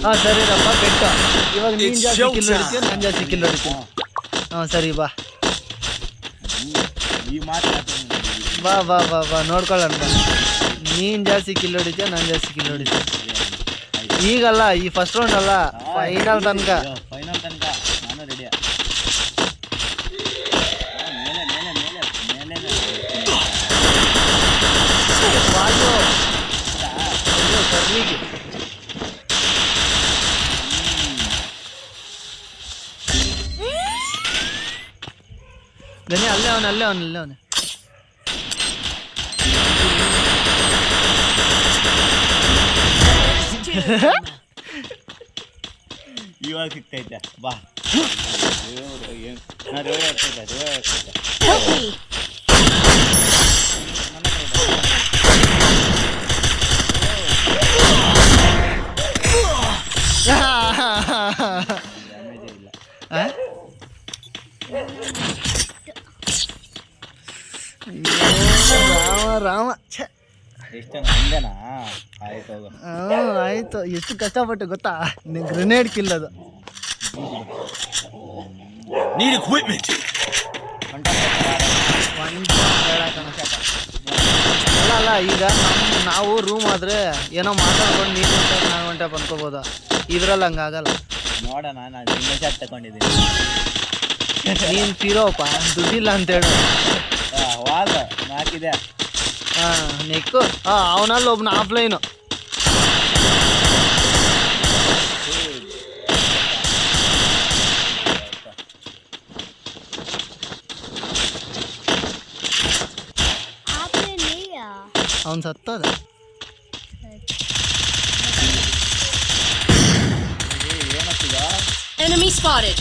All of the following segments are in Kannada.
ಹಾಂ ಸರಿ ರಪ್ಪ ಬೆಟ್ಟ. ಇವಾಗ ನೀನು ಜಾಸ್ತಿ ಕಿಲ್ ಹೊಡಿತೀಯ, ನಾನು ಜಾಸ್ತಿ ಕಿಲ್ ಹೊಡಿತೀನಿ. ಹಾಂ ಸರಿ ಬಾ ಬಾ ಬಾ ಬಾ ಬಾ ನೋಡ್ಕೊಳ್ಳೋಣ ಬಾ. ನೀನು ಜಾಸ್ತಿ ಕಿಲ್ ಹೊಡಿತೀಯ, ನಾನು ಜಾಸ್ತಿ ಕಿಲ್ ಹೊಡಿತೀನಿ. ಈಗಲ್ಲ, ಈ ಫಸ್ಟ್ ರೌಂಡ್ ಅಲ್ಲ, ಫೈನಲ್ ತನಕ. ನಾನು ರೆಡಿ. ಗಣಿ ಅಲ್ಲೇ ಅವನು ಇವಾಗ ಸಿಗ್ತೈತೆ ಬಾ. ರಾಮ ಆಯ್ತು. ಎಷ್ಟು ಕಷ್ಟಪಟ್ಟು ಗೊತ್ತಾ, ಗ್ರೆನೇಡ್ ಕಿಲ್ ಅದು. ಅಲ್ಲ ಈಗ ನಾವು ರೂಮ್ ಆದ್ರೆ ಏನೋ ಮಾತಾಡ್ಕೊಂಡು ನೀನು ಗಂಟೆ ಬಂದ್ಕೋಬೋದು. ಇದ್ರಲ್ಲಿ ಹಂಗಾಗಲ್ಲ. ನೋಡೋಣ, ನಾನು ಶಾಟ್ ತಗೊಂಡಿದ್ದೀನಿ. ನೀನು ತೀರೋಪ್ಪ, ದುಡ್ಡಿಲ್ಲ ಅಂತೇಳು. ಹಾಕಿದೆ. ಹಾಂ ನೆಕ್ಕು. ಅವನಲ್ಲಿ ಒಬ್ನ ಆಫ್ಲೈನು. ಅವನು ಸತ್ತದ.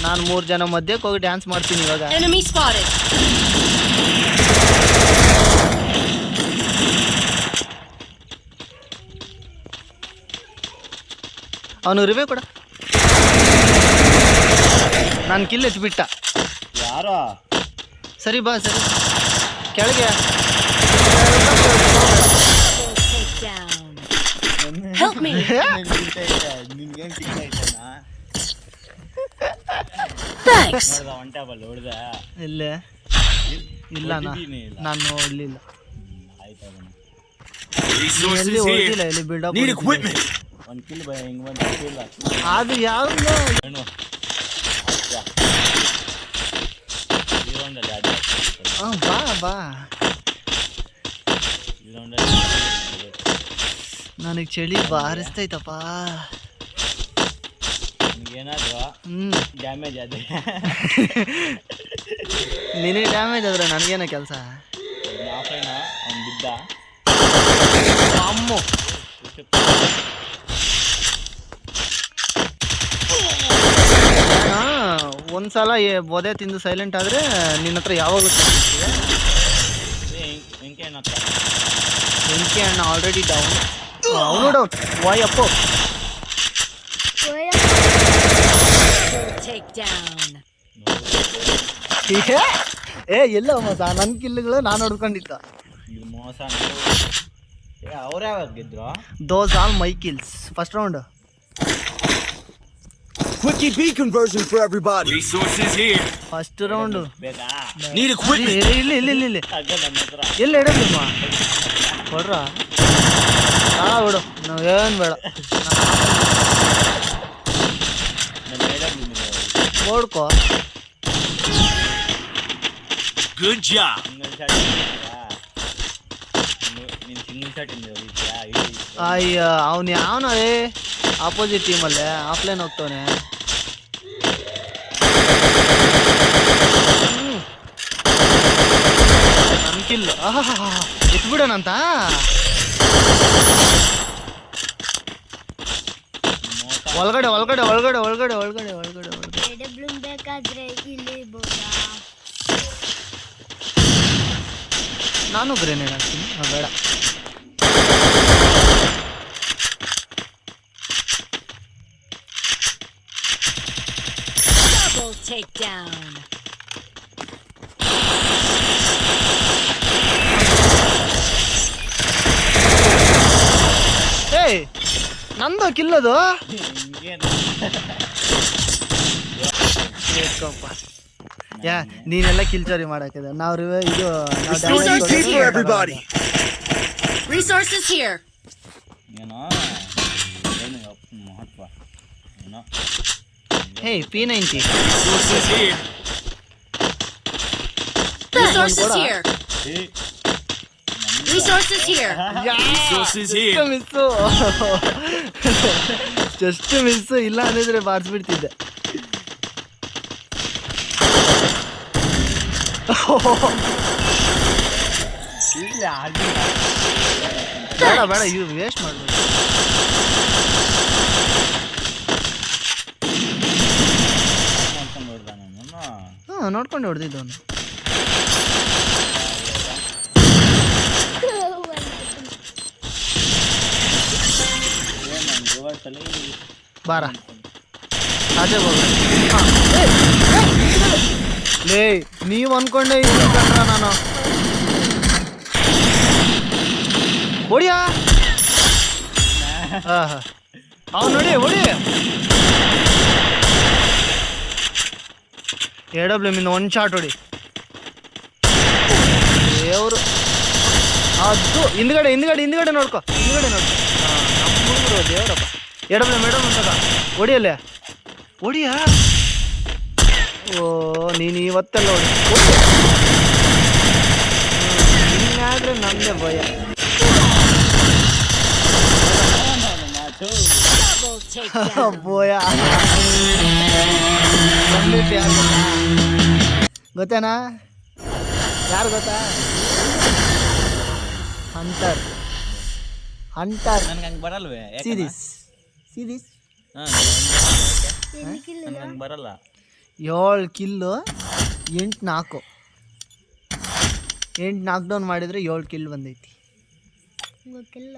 ನಾನು 3 ಜನ ಮಧ್ಯಕ್ಕೆ ಹೋಗಿ ಡ್ಯಾನ್ಸ್ ಮಾಡ್ತೀನಿ ಇವಾಗ. ಅವನು ರಿವೇ ಕೂಡ ನಾನು ಕಿಲ್ ಎತ್ಬಿಟ್ಟ. ಯಾರೋ ಸರಿ ಬಾ, ಸರಿ ಕೆಳಗೆ. ಇಲ್ಲೇ ಇಲ್ಲ, ನಾನು ನೋಡ್ಲಿಲ್ಲ. ಎಲ್ಲಿ ಓದಿಲ್ಲ, ಎಲ್ಲಿ ಬಿಲ್ಡಪ್. ಅದು ಯಾವ್ದು ಬಾ ಬಾ. ನನಗೆ ಚಳಿ ಬಾರಿಸ್ತೈತಪ್ಪ. ಡ್ಯಾಮೇಜ್ ಆದ್ರೆ ನಿನಗೆ ಡ್ಯಾಮೇಜ್ ಆದ್ರೆ ನನಗೇನೋ ಕೆಲಸ. ಬಿದ್ದ ಅಮ್ಮು. ಒಂದ್ಸಲ ಬೋದೆ ತಿಂದು ಸೈಲೆಂಟ್ ಆದರೆ ನಿನ್ನ ಹತ್ರ ಯಾವಾಗಲೂ ಬೆಂಕಿ ಅಣ್ಣ ಆಲ್ರೆಡಿ ಡೌನ್. ಅವನು ಡೌನ್. ವಾಯಪ್ಪೋ. ಎಲ್ಲ ಮೋಸ, ನನ್ನ ಕಿಲ್ಲುಗಳು ನಾನು ಹೊಡ್ಕೊಂಡಿದ್ದ. ಮೋಸ. ಅವ್ರು ಯಾವಾಗ ಗೆದ್ರು? Those all my kills. First round. Quickie B conversion for everybody. Resources here. First round. Need equipment. ಇಲ್ಲಿ ಎಲ್ಲಿ ಇಡೋದಿಮ್ಮ ಕೊಡ್ರ. ಬಿಡು, ನಾವೇನು ಬೇಡ. ನೋಡ್ಕೋ. Good job. ಅಯ್ಯ ಅವನು ಯಾವನೇ ಆಪೋಸಿಟ್ ಟೀಮಲ್ಲೇ ಆಫ್ಲೈನ್ ಹೋಗ್ತವನೆ. ನನ್ನ ಕಿಲ್ ಎತ್ಬಿಡೋಣಂತ. ಒಳಗಡೆ ಒಳಗಡೆ ಒಳಗಡೆ ಒಳಗಡೆ ಒಳಗಡೆ ಒಳಗಡೆ ಬೇಕಾದ್ರೆ ನಾನು ಗ್ರೆನೇಡ್ ಹಾಕ್ತೀನಿ. ಬೇಡ, ನಂದು ಕಿಲ್ಲದು ಹಿಂಗೇನು ಯಾ ನೀನೆಲ್ಲ ಕಿಲ್ಚೋರಿ ಮಾಡಾಕಿದೆ ನಾವು ಇದು Resources here for everybody. Resources here. ಏನೋ ಏನು ಮಹತ್ವ ಏನೋ ಹೇ P90 Resources here. Resources here. ಏ Resources here. Resources here. Miss just miss ಇಲ್ಲ ಅಂದಿದ್ರೆ ಬಾರಿಸ್ಬಿಡ್ತಿದ್ದೆ ಇಲ್ಲಿ ಆಗಿಲ್ಲ ಬೇಡ ಬೇಡ ಇವು ವೇಸ್ಟ್ ಮಾಡ್ಬೋದು ಮಾಡ್ಕೊಂಡು ಹೊಡ್ದ ನಾನು ಹಾಂ ನೋಡ್ಕೊಂಡು ಹೊಡೆದಿದ್ದವನು ಏನು ನಾನು ರಿವರ್ಸಲ್ಲಿ ಬಾರ ಅದೇ ಹೋಗ ಲೇ ನೀವು ಅನ್ಕೊಂಡೆ ಇಲ್ಲಿ ಕಂಡ್ರ ನಾನು ಹೊಡಿಯಾ ಹಾಂ ಹಾಂ ಅವ್ನು ನೋಡಿ ಹೊಡಿ AWM ಇಂದ ಒಂದು ಶಾಟ್ ಹೊಡಿ ದೇವರು ಅದು ಹಿಂದ್ಗಡೆ ನೋಡ್ಕೊ ಹಿಂದ್ಗಡೆ ನೋಡ್ಕೊ ನಮ್ಮ ಹುಡುಗರು ದೇವರಪ್ಪ AWM ಅಂತದ ಹೊಡಿಯಲ್ಲೇ ಹೊಡಿಯಾ ಓ ನೀನು ಇವತ್ತೆಲ್ಲ ಹೊಡಿ ಹಿಂಗಾದ್ರೆ ನಮ್ಮದೇ ಭಯ Double takedown. ಭಯ ಗೊತ್ತೇನಾ ಯಾರು ಗೊತ್ತಾ ಹಂಟರ್ ನನ್ಗೆ ಹಂಗೆ ಬರಲ್ವೇ ಸೀರೀಸ್ ಹಾಂ ನನ್ಗೆ ಹಂಗೆ ಬರಲ್ಲ 7 ಕಿಲ್ಲು 8 ನಾಕು 8 ನಾಕ್ ಡೌನ್ ಮಾಡಿದ್ರೆ 7 ಕಿಲ್ ಬಂದೈತಿ ಗೊತ್ತಿಲ್ಲ